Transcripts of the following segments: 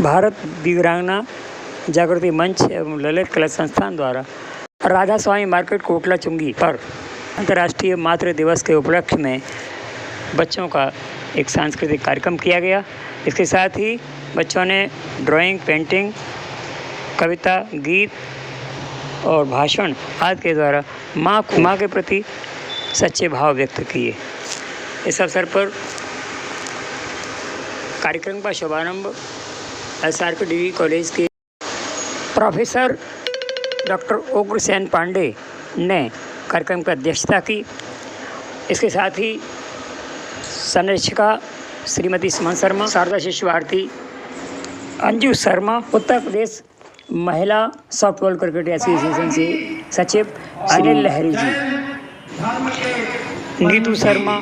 भारत दिव्यांगना जागृति मंच एवं ललित कला संस्थान द्वारा राधा स्वामी मार्केट कोटला चुंगी पर अंतर्राष्ट्रीय मातृ दिवस के उपलक्ष्य में बच्चों का एक सांस्कृतिक कार्यक्रम किया गया। इसके साथ ही बच्चों ने ड्राइंग, पेंटिंग, कविता, गीत और भाषण आदि के द्वारा माँ के प्रति सच्चे भाव व्यक्त किए। इस अवसर पर कार्यक्रम का शुभारंभ SRK डिग्री कॉलेज के प्रोफेसर डॉक्टर उग्रसेन पांडे ने कार्यक्रम की अध्यक्षता की। इसके साथ ही संरक्षिका श्रीमती सुमन शर्मा, शारदा शिशु भारती, अंजू शर्मा, उत्तर प्रदेश महिला सॉफ्टबॉल क्रिकेट एसोसिएशन से सचिव अनिल लहरी जी, नीतू शर्मा,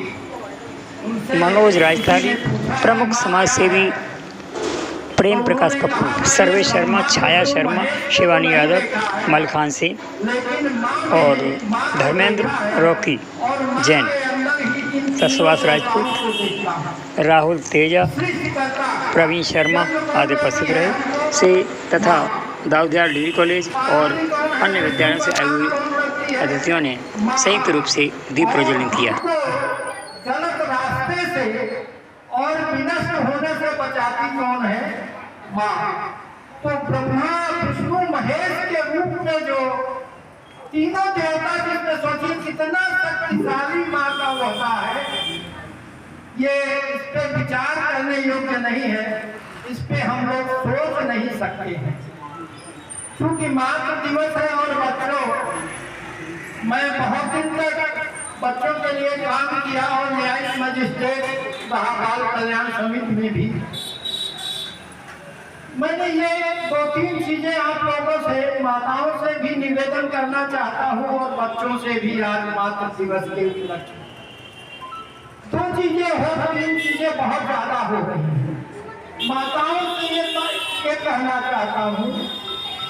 मनोज राजधानी, प्रमुख समाज सेवी प्रेम प्रकाश कपूर, सर्वेश शर्मा, छाया शर्मा, शिवानी यादव, मलखान सिंह और धर्मेंद्र रॉकी जैन, ससवास राजपूत, राहुल तेजा, प्रवीण शर्मा आदि उपस्थित रहे से तथा दाऊदिया डिग्री कॉलेज और अन्य विद्यालयों से आए हुए अतिथियों ने संयुक्त रूप से दीप प्रज्वलन किया। गलत रास्ते से और विनष्ट होने से बचाती कौन है? माँ। तो ब्रह्मा, विष्णु, महेश के रूप में जो तीनों देवता जिसमें सोचिए कितना शक्तिशाली माँ का होता है, ये इस पे विचार करने योग्य नहीं है, इस पे हम लोग सोच नहीं सकते हैं। क्योंकि मातृ दिवस है और बच्चों, मैं बहुत दिन तक बच्चों के लिए काम किया और न्यायिक मजिस्ट्रेट बाल कल्याण समिति में भी मैंने ये 2-3 चीजें आप लोगों से, माताओं से भी निवेदन करना चाहता हूँ और बच्चों से भी आज मातृ दिवस के उपलक्ष्य 2 चीजें हो, 3 चीजें बहुत ज्यादा हो रही हैं। माताओं से ये कहना चाहता हूँ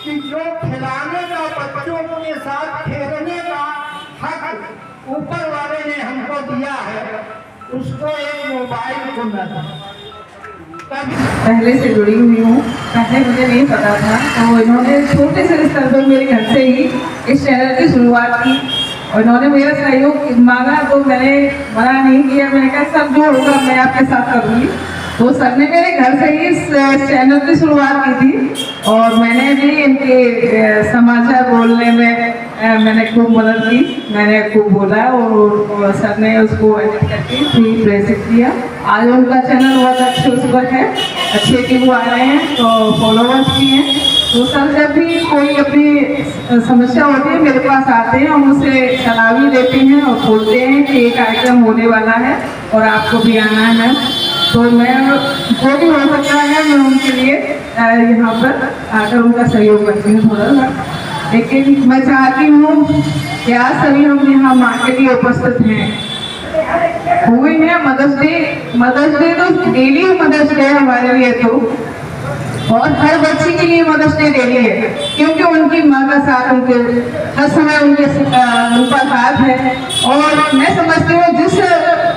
कि जो खिलाने का, बच्चों के साथ खेलने का हक ऊपर वाले ने हमको दिया है, उसको एक मोबाइल को न दें। पहले से जुड़ी हुई हूँ, पहले मुझे नहीं पता था, तो इन्होंने छोटे से स्तर पर मेरे घर से ही इस चैनल की शुरुआत की और इन्होंने मेरा सहयोग मांगा तो मैंने मना नहीं किया। मैंने कहा सर जो होगा मैं आपके साथ करूँगी। तो सर ने मेरे घर से ही इस चैनल की शुरुआत की थी और मैंने भी इनके समाचार बोलने में मैंने खूब मदद की, मैंने खूब बोला और सर ने उसको एडिट करके भी प्रेसित किया। आज उनका चैनल बहुत अच्छे व्यू आ रहे हैं, तो फॉलोवर्स भी हैं। तो सर जब भी कोई अपनी समस्या होती है मेरे पास आते हैं और मुझसे सलाह भी लेते हैं और बोलते हैं कि ये कार्यक्रम होने वाला है और आपको भी आना है। तो मैं जो भी हो सकता है मैं उनके लिए यहाँ पर आकर उनका सहयोग करती हूँ थोड़ा सा। लेकिन मैं चाहती हूँ कि आज सभी हम यहाँ माँ के लिए उपस्थित हैं। हुए हैं मदर्स डे तो डेली मदर्स डे हमारे लिए तो, और हर बच्चे के लिए मदर्स डे डेली है, क्योंकि उनकी माँ का साथ उनके हर समय उनका साथ है। और मैं समझती हूँ जिस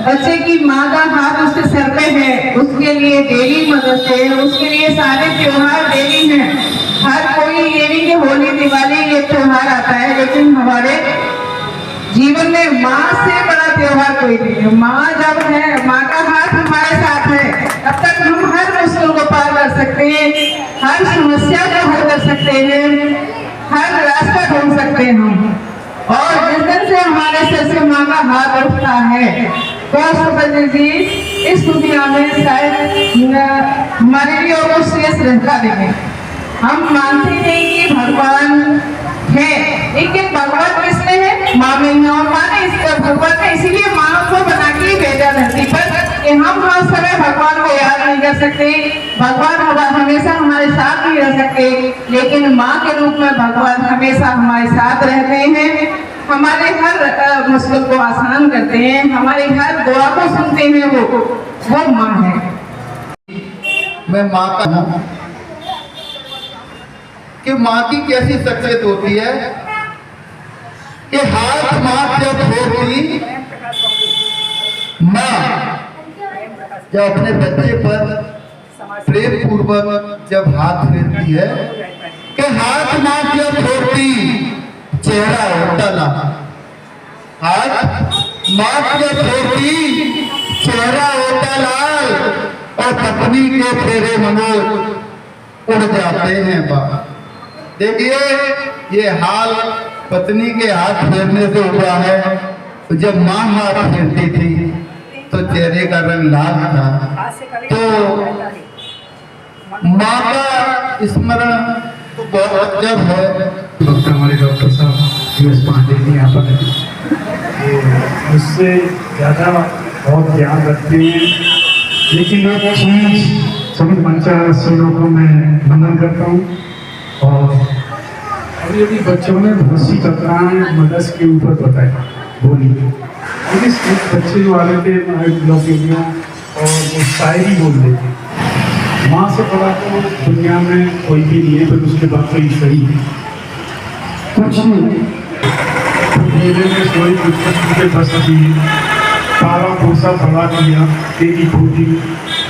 बच्चे की माँ का हाथ उसके सर पे है उसके लिए डेली मदर्स डे है, उसके लिए सारे त्योहार डेली हैं। हर कोई ये नहीं कि होली दिवाली ये त्योहार आता है, लेकिन हमारे जीवन में माँ से बड़ा त्योहार कोई नहीं है। माँ जब है, माँ का हाथ हमारे साथ है, तब तक हम हर मुश्किल को पार कर सकते हैं, हर समस्या को हल कर सकते हैं, हर रास्ता ढूंढ सकते हैं हम। और जिस दिन से हमारे सर से माँ का हाथ उठता है तो समझ जी इस दुनिया में शायद हमारे लिए और शेष रहता नहीं। हम मानते हैं कि भगवान है, लेकिन भगवान किसने है? माँ में है। और माँ ने भगवान ने इसीलिए माँ को बना के भेजा धरती पर कि हम हर समय भगवान को याद नहीं कर सकते, भगवान हमेशा हमारे साथ नहीं रह सकते, लेकिन माँ के रूप में भगवान हमेशा हमारे साथ रहते हैं, हमारे हर मुश्किल को आसान करते हैं, हमारे हर दुआ को सुनते हैं। वो माँ है। मैं माँ का हूँ कि माँ की कैसी शख्सियत होती है कि हाथ माँ जब होती माँ जब अपने बच्चे पर प्रेम पूर्वक जब हाथ फेरती है कि हाथ माँ जब फेरती चेहरा होता ला, हाथ माँ जब फेरती चेहरा होता लाल, और पत्नी के फेरे मनोज उड़ जाते हैं बाल। देखिए ये हाल पत्नी के हाथ फेरने से हुआ है। जब माँ हाथ फेरती थी तो चेहरे का रंग लाल था, तो माँ का स्मरण बहुत जब है। डॉक्टर हमारे डॉक्टर साहब यूएस पांडे जी यहाँ पर उससे ज़्यादा बहुत ध्यान रखते हैं, लेकिन एक चीज सभी पंचायतों को मैं वंदन करता हूँ। और अभी अभी बच्चों ने बहुत सी कथाएं मदर्स के ऊपर बताई बोली, लेकिन एक बच्चे जो आ रहे थे लौकियों और वो शायरी बोल रहे थे, माँ से बड़ा तो दुनिया में कोई भी नहीं है, पर उसके बाद तो ही सही है कुछ नहीं। मेरे में सोई के बस अभी तारा भूसा बड़ा किया तेरी गोदी,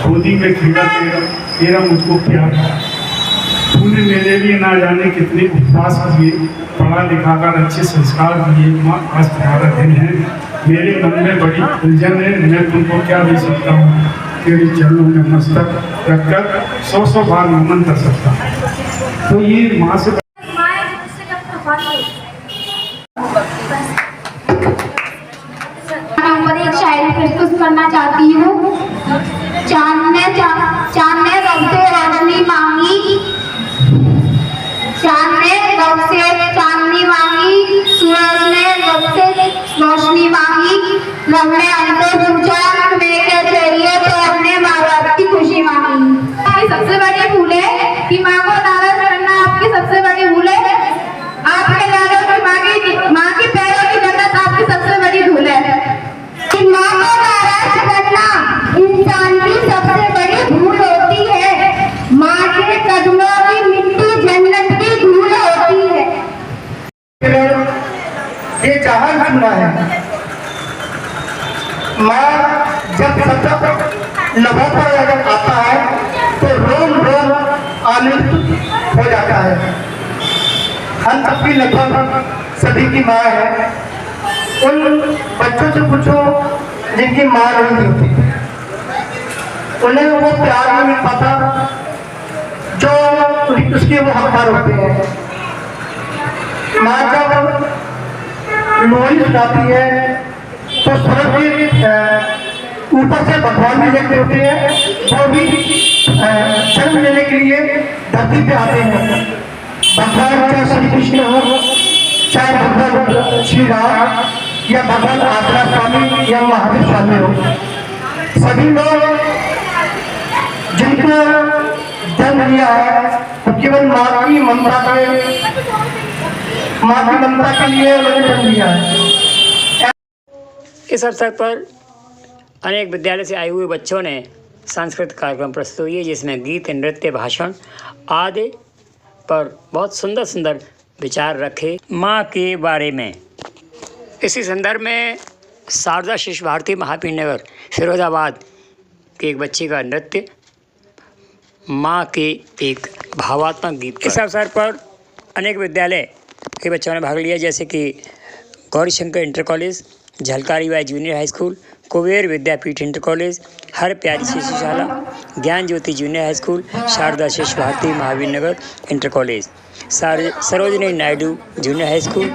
गोदी में खिला तेरा तेरा मुझको प्यार था। तूने मेरे लिए ना जाने कितने उपवास किए, पढ़ा लिखा कर अच्छे संस्कार दिए। माँ आज तुम्हारा दिन है, मेरे मन में बड़ी उलझन है, मैं तुमको क्या दे सकता हूँ। तेरे चरणों में मस्तक रखकर 100 बार नमन कर सकता हूँ। तो ये माँ से एक शायरी प्रस्तुत करना चाहती हूँ। चांद ने रब से रोशनी मांगी, चांद ने रब से चांदनी मांगी, सूरज ने रब से रोशनी मांगी, रब ने हमसे पूछा तुम्हें क्या चाहिए, तो हमने माँ बाप की खुशी मांगी। आपकी सबसे बड़ी भूल है कि माँ को नाराज करना, आपकी सबसे बड़ी भूल है। आपके लालों की माँ की पैरों की जन्नत आपकी सबसे बड़ी भूल है। माँ को नाराज करना इंसान की सबसे बड़ी भूल होती है। माँ के कदमों की मिट्टी जन्नत की धूल होती है। ये जहान चुना है। माँ जब सतत लबों पर अगर आता है तो रोम रोम आनंद हो जाता है। हम सबकी लगभग सभी की माँ है। उन बच्चों से पूछो जिनकी माँ नहीं होती, उन्हें वो प्यार नहीं मिल पाता जो उसके वो हकदार होते हैं। माँ जब लोरी सुनाती है तो सूरज के ऊपर से भगवान भी देखते होते हैं, वो भी जन्म लेने के लिए धरती पे आते हैं। भगवान चाहे श्री कृष्ण हो, चाहे भगवान श्री राम या भगवान आसरा स्वामी या महावीर स्वामी हो, सभी लोग जिनको जन्म लिया है तो केवल माँ की ममता के लिए उन्होंने जन्म लिया है। इस अवसर पर अनेक विद्यालय से आए हुए बच्चों ने सांस्कृतिक कार्यक्रम प्रस्तुत किए, जिसमें गीत, नृत्य, भाषण आदि पर बहुत सुंदर सुंदर विचार रखे माँ के बारे में। इसी संदर्भ में शारदा शिशु भारती महावीर नगर फिरोजाबाद के एक बच्चे का नृत्य माँ के एक भावात्मक गीत। इस अवसर पर अनेक विद्यालय के बच्चों ने भाग लिया, जैसे कि Gauri Shankar inter college, Jhalkari Bai junior high school, Kuber Vidyapeeth inter college, Har Pyari Shishushala, Gyan Jyoti junior high school, Sharda Shishu Bharati Mahavir Nagar inter college, Sarojini Naidu junior high school,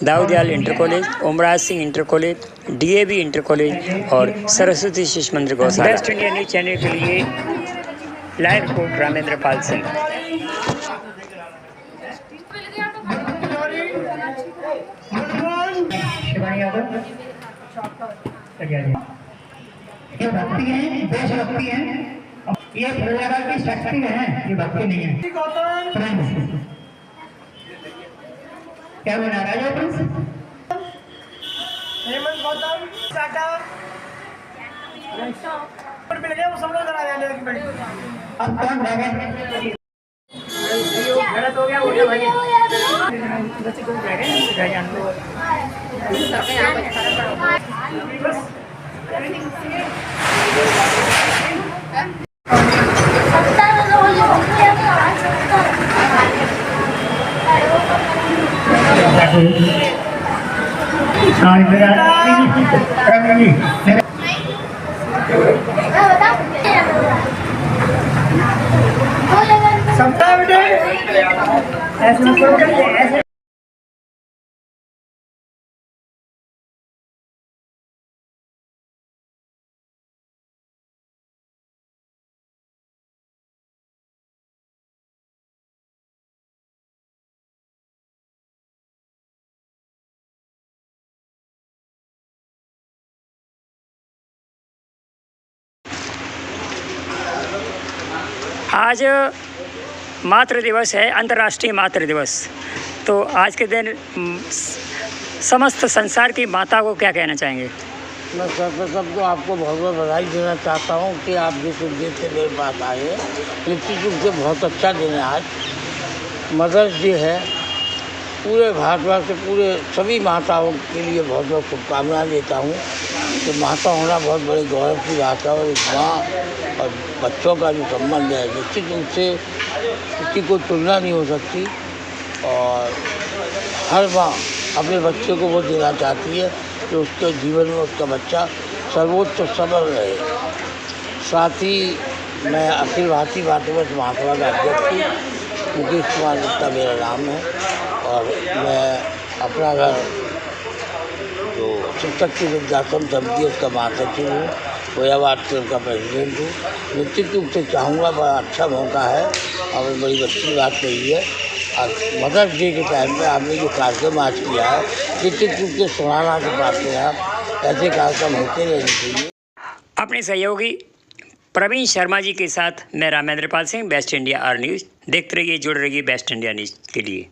Daudayal inter college, Omraj Singh inter college, DAV inter college और सरस्वती शिशु मंदिर गौशाला। बेस्ट इंडिया न्यूज चैनल के लिए लाइव रिपोर्ट रामेंद्र पाल सिंह। ये भक्ति है, देशभक्ति है, ये फुलवाड़ा की शक्ति है, ये भक्ति नहीं है। क्या बना रहा है प्रिंस? हेमंत गौतम टाटा मिल गया, वो सब लोग करा देने की बड़ी। अब कौन भागे? गलत हो गया, उल्टा भाई बस सबका बेटे ऐसे मत करो बेटे, ऐसे आज मातृ दिवस है, अंतर्राष्ट्रीय मातृ दिवस। तो आज के दिन समस्त संसार की माता को क्या कहना चाहेंगे? मैं सर्वप्रथम तो आपको बहुत बहुत बधाई देना चाहता हूँ कि आप जिस उद्देश्य से मेरे पास आए, निश्चित रूप से बहुत अच्छा दिन है आज। मदर्स डे है। पूरे भारतवर्ष से पूरे सभी माताओं के लिए बहुत बहुत शुभकामनाएं देता हूँ कि माता होना बहुत बड़े गौरव की बात है। और माँ और बच्चों का जो संबंध है निश्चित रूप से किसी को तुलना नहीं हो सकती। और हर माँ अपने बच्चे को वो देना चाहती है कि उसके जीवन में उसका बच्चा सर्वोच्च सबल रहे। साथ ही मैं अखिल भारतीय भातृवंश महासभा का अध्यक्ष हूँ, मुकेश कुमार गुप्ता मेरा नाम है। और मैं अपना घर जो शिक्षक की विद्याश्रम समिति उसका महासचिव हूँ, कोयावाट से उसका प्रेसिडेंट हूँ। निश्चित रूप से चाहूँगा, बड़ा अच्छा मौका है और बड़ी अच्छी बात कही है। और मदर्स डे के टाइम पे आपने जो कार्यक्रम आज किया है निश्चित रूप से सराहना की बात है। आप ऐसे कार्यक्रम होते रहने चाहिए। अपने सहयोगी प्रवीण शर्मा जी के साथ मैं Ramendra Pal Singh, best India R news. देखते रहिए, जुड़े रहिए बेस्ट इंडिया न्यूज़ के लिए।